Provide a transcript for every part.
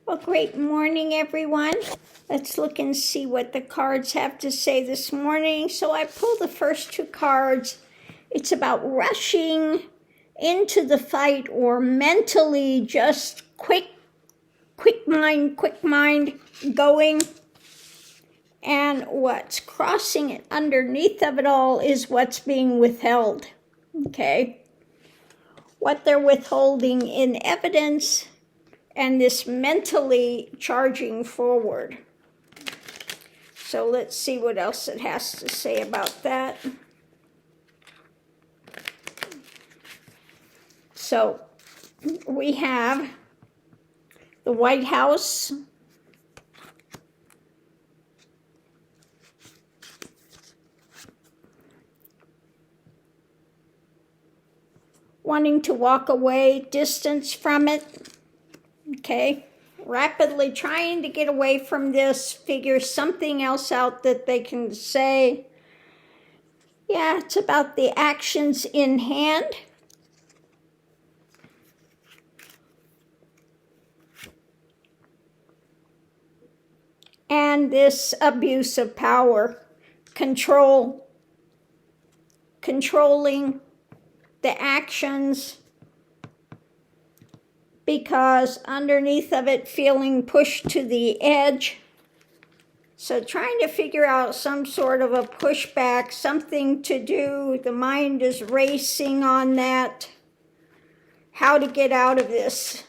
Well, great morning, everyone. Let's look and see what the cards have to say this morning. So I pulled the first two cards. It's about rushing into the fight or mentally just quick mind going. And what's crossing it underneath of it all is what's being withheld. Okay? What they're withholding in evidence and this mentally charging forward. So let's see what else it has to say about that. So we have the White House, wanting to walk away, distance from it. Okay, rapidly trying to get away from this, figure something else out that they can say. Yeah, it's about the actions in hand. And this abuse of power, controlling the actions, because underneath of it feeling pushed to the edge. So trying to figure out some sort of a pushback, something to do. The mind is racing on that. How to get out of this.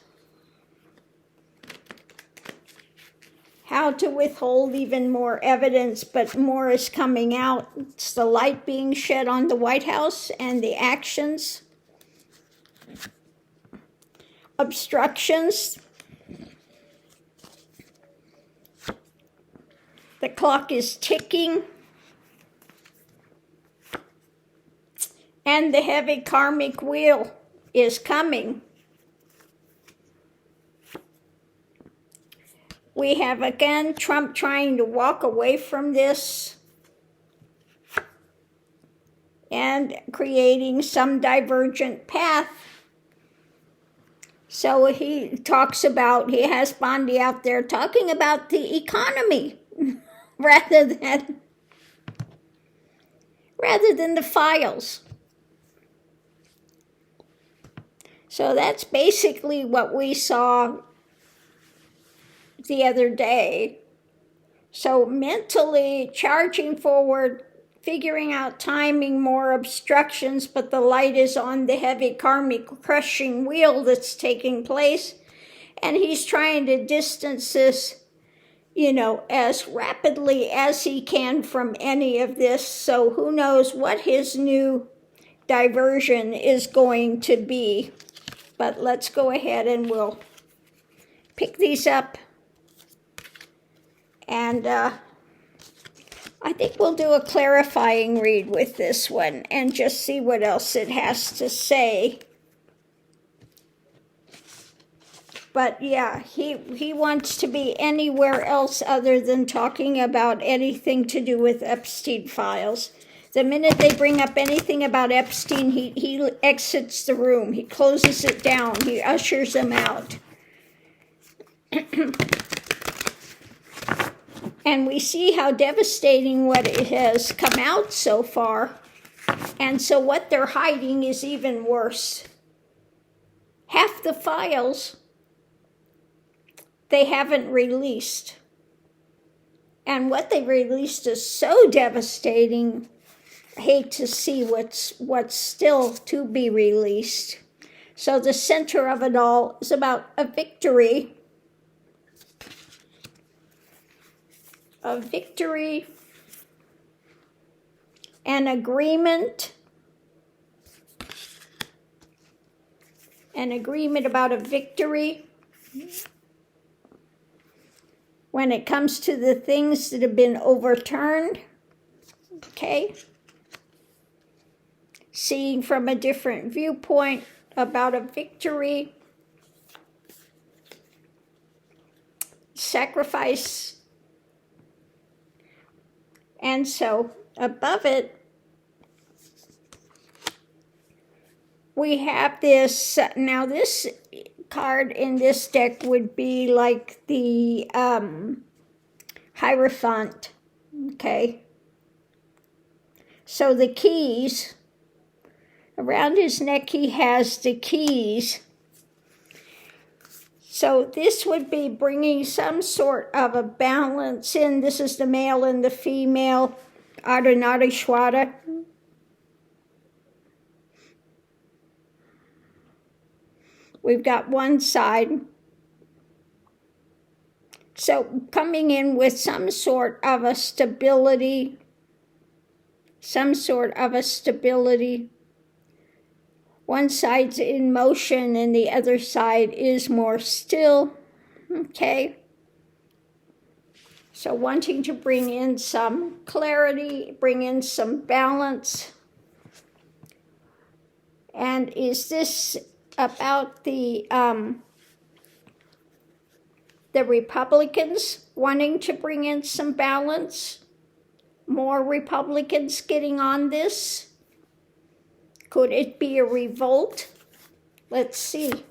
How to withhold even more evidence, but more is coming out. It's the light being shed on the White House and the actions. Obstructions. The clock is ticking. And the heavy karmic wheel is coming. We have again Trump trying to walk away from this and creating some divergent path. So he talks about, he has Bondi out there talking about the economy rather than the files. So that's basically what we saw the other day. So mentally charging forward, figuring out timing, more obstructions, but the light is on the heavy karmic crushing wheel that's taking place. And he's trying to distance this, as rapidly as he can from any of this. So who knows what his new diversion is going to be. But let's go ahead and we'll pick these up. And I think we'll do a clarifying read with this one and just see what else it has to say. But yeah, he wants to be anywhere else other than talking about anything to do with Epstein files. The minute they bring up anything about Epstein, he exits the room. He closes it down. He ushers them out. And we see how devastating what it has come out so far. And so what they're hiding is even worse. Half the files they haven't released. And what they released is so devastating. I hate to see what's still to be released. So the center of it all is about a victory. A victory, an agreement about a victory when it comes to the things that have been overturned, okay? Seeing from a different viewpoint about a victory, sacrifice. And so above it, we have this, now this card in this deck would be like the Hierophant, okay? So the keys, around his neck he has the keys. So this would be bringing some sort of a balance in. This is the male and the female, Ardhanarishwara. We've got one side. So coming in with some sort of a stability, One side's in motion and the other side is more still, okay? So wanting to bring in some clarity, bring in some balance. And is this about the Republicans wanting to bring in some balance? More Republicans getting on this? Could it be a revolt? Let's see.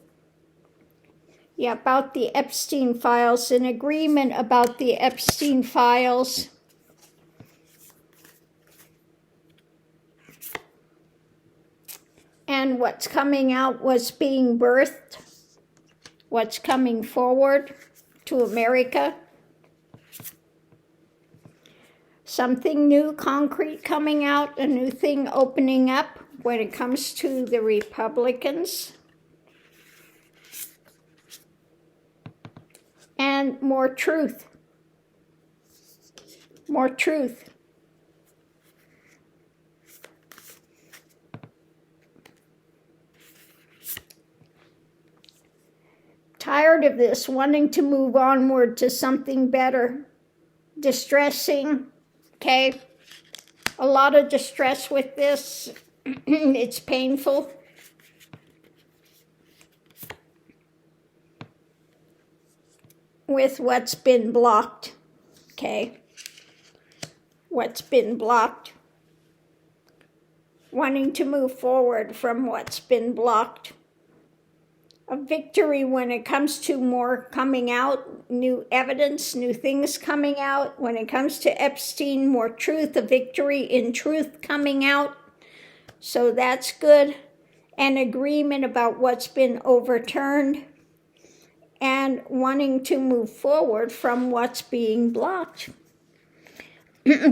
Yeah, about the Epstein files, an agreement about the Epstein files. And what's coming out was being birthed. What's coming forward to America. Something new, concrete coming out, a new thing opening up when it comes to the Republicans. And more truth. More truth. Tired of this, wanting to move onward to something better. Distressing, okay? A lot of distress with this. It's painful. With what's been blocked, okay? What's been blocked. Wanting to move forward from what's been blocked. A victory when it comes to more coming out, new evidence, new things coming out. When it comes to Epstein, more truth, a victory in truth coming out. So that's good. An agreement about what's been overturned. And wanting to move forward from what's being blocked.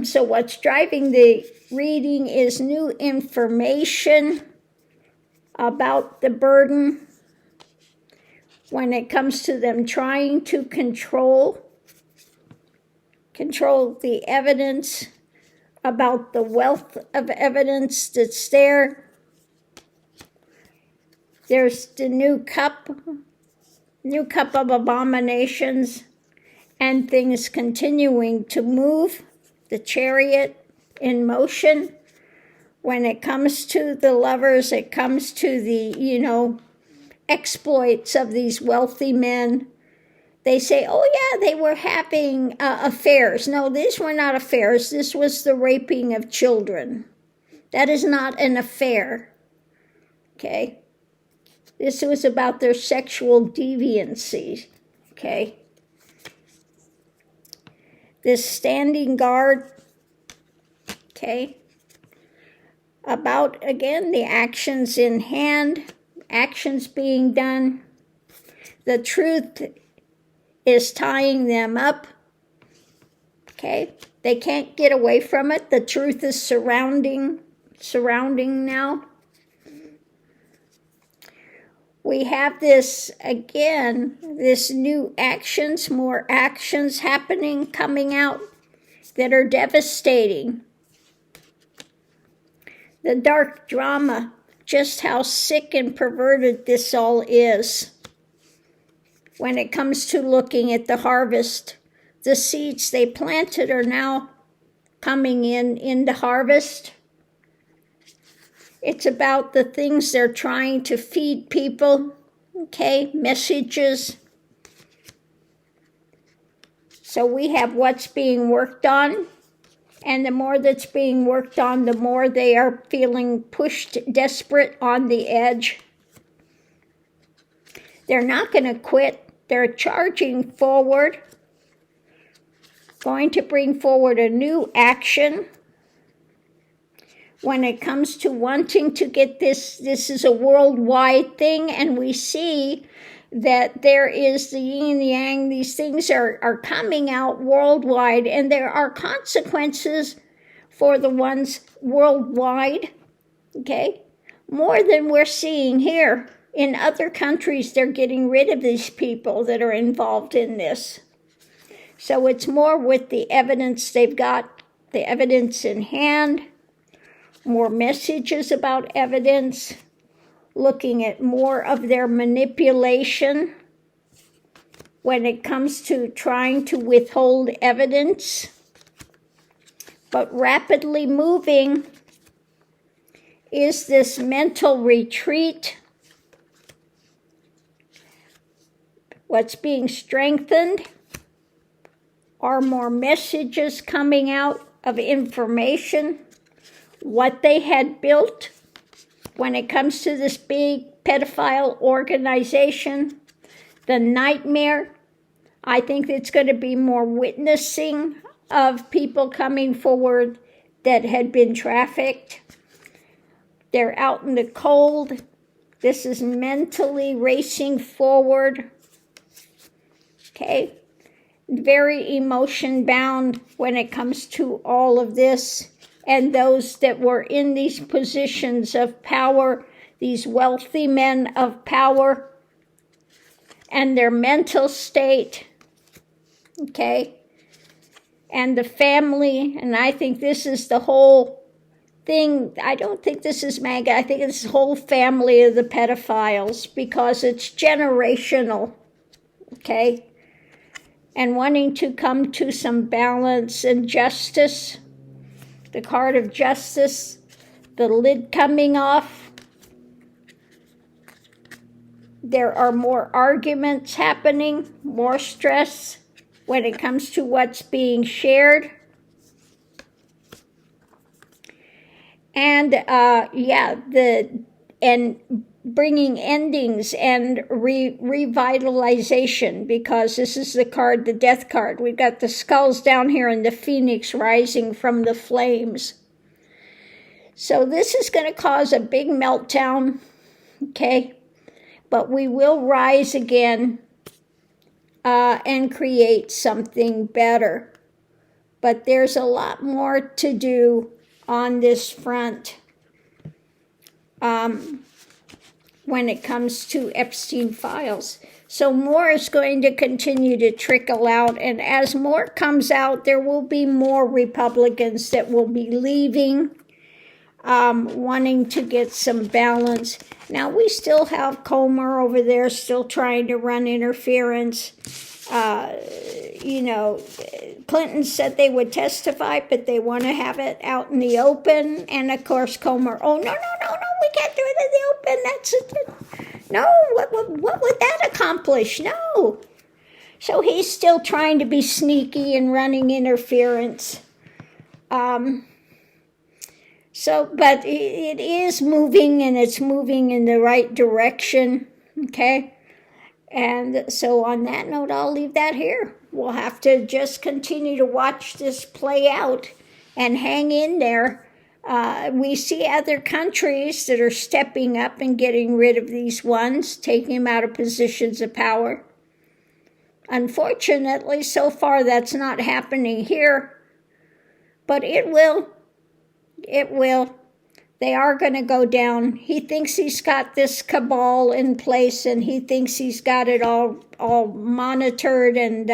So what's driving the reading is new information about the burden. When it comes to them trying to control the evidence, about the wealth of evidence that's there. There's the new cup of abominations, and things continuing to move, the chariot in motion. When it comes to the lovers, it comes to the, exploits of these wealthy men. They say, oh yeah, they were having affairs. No, these were not affairs. This was the raping of children. That is not an affair. Okay? This was about their sexual deviancy. Okay? This standing guard. Okay? About, again, the actions in hand. Actions being done. The truth is tying them up. Okay? They can't get away from it. The truth is surrounding now. We have this, again, this new actions, more actions happening, coming out that are devastating. The dark drama. Just how sick and perverted this all is. When it comes to looking at the harvest, the seeds they planted are now coming into harvest. It's about the things they're trying to feed people, okay, messages. So we have what's being worked on. And the more that's being worked on, the more they are feeling pushed, desperate, on the edge. They're not going to quit. They're charging forward, going to bring forward a new action. When it comes to wanting to get this is a worldwide thing, and we see that there is the yin and yang. These things are coming out worldwide, and there are consequences for the ones worldwide, okay? More than we're seeing here. In other countries, they're getting rid of these people that are involved in this. So it's more with the evidence they've got, the evidence in hand, more messages about evidence, looking at more of their manipulation when it comes to trying to withhold evidence, but rapidly moving is this mental retreat. What's being strengthened are more messages coming out of information, what they had built when it comes to this big pedophile organization, the nightmare. I think it's going to be more witnessing of people coming forward that had been trafficked. They're out in the cold. This is mentally racing forward. Okay? Very emotion bound when it comes to all of this. And those that were in these positions of power, these wealthy men of power, and their mental state, okay? And the family, and I think this is the whole thing. I don't think this is MAGA. I think it's the whole family of the pedophiles, because it's generational, okay? And wanting to come to some balance and justice. The card of justice, the lid coming off. There are more arguments happening, more stress when it comes to what's being shared. And bringing endings and revitalization, because this is the card, the death card. We've got the skulls down here and the phoenix rising from the flames. So this is going to cause a big meltdown, okay? But we will rise again and create something better. But there's a lot more to do on this front. When it comes to Epstein files. So more is going to continue to trickle out, and as more comes out, there will be more Republicans that will be leaving, wanting to get some balance. Now, we still have Comer over there still trying to run interference. Clinton said they would testify, but they want to have it out in the open. And of course, Comer, oh, no, we can't do it in the open. That's it. No, what would that accomplish? No. So he's still trying to be sneaky and running interference. But it is moving, and it's moving in the right direction, okay? And so on that note, I'll leave that here. We'll have to just continue to watch this play out and hang in there. We see other countries that are stepping up and getting rid of these ones, taking them out of positions of power. Unfortunately, so far that's not happening here. But it will. It will. They are going to go down. He thinks he's got this cabal in place, and he thinks he's got it all monitored and,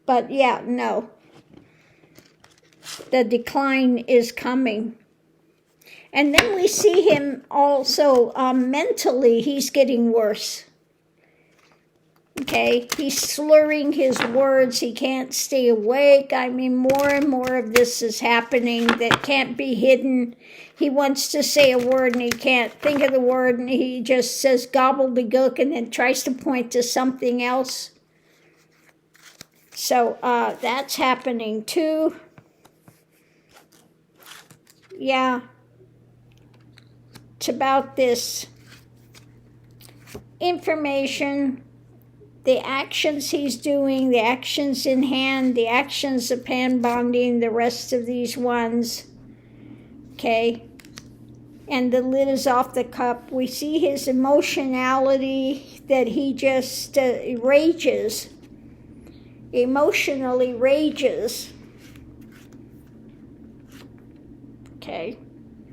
But yeah, no. The decline is coming. And then we see him also mentally, he's getting worse. Okay, he's slurring his words. He can't stay awake. I mean, more and more of this is happening that can't be hidden. He wants to say a word and he can't think of the word, and he just says gobbledygook and then tries to point to something else. So that's happening too. Yeah. It's about this information, the actions he's doing, the actions in hand, the actions of pan bonding, the rest of these ones, okay? And the lid is off the cup. We see his emotionality, that he just rages, emotionally rages. Okay,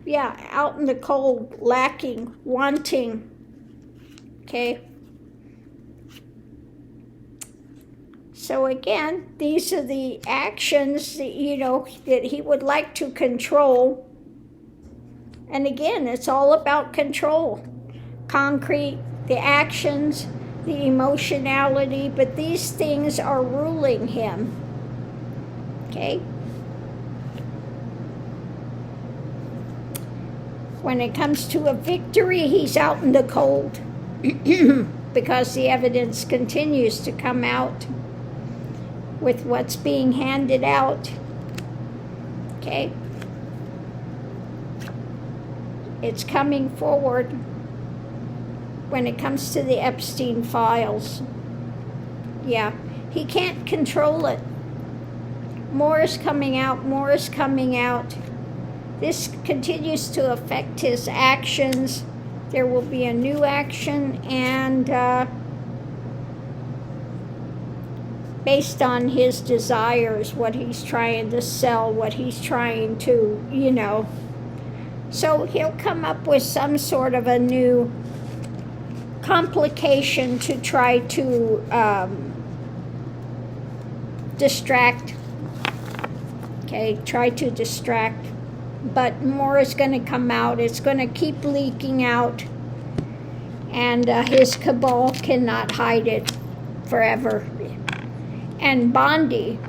yeah, out in the cold, lacking, wanting, okay? So again, these are the actions that, that he would like to control. And again, it's all about control. Concrete, the actions, the emotionality, but these things are ruling him. Okay? When it comes to a victory, he's out in the cold because the evidence continues to come out with what's being handed out. Okay? It's coming forward when it comes to the Epstein files. Yeah, he can't control it. More is coming out, more is coming out. This continues to affect his actions. There will be a new action, and based on his desires, what he's trying to sell, what he's trying to, So he'll come up with some sort of a new complication to try to distract. Okay, try to distract. But more is going to come out. It's going to keep leaking out. And his cabal cannot hide it forever. And Bondi,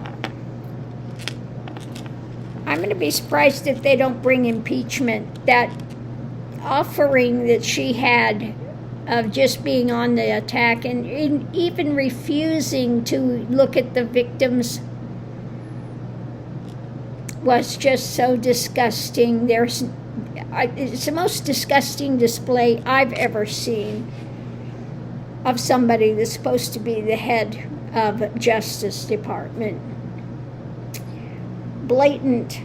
I'm going to be surprised if they don't bring impeachment. That offering that she had of just being on the attack and even refusing to look at the victims was just so disgusting. It's the most disgusting display I've ever seen of somebody that's supposed to be the head of Justice Department. Blatant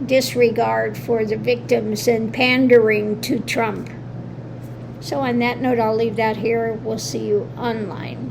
disregard for the victims and pandering to Trump. So on that note, I'll leave that here. We'll see you online.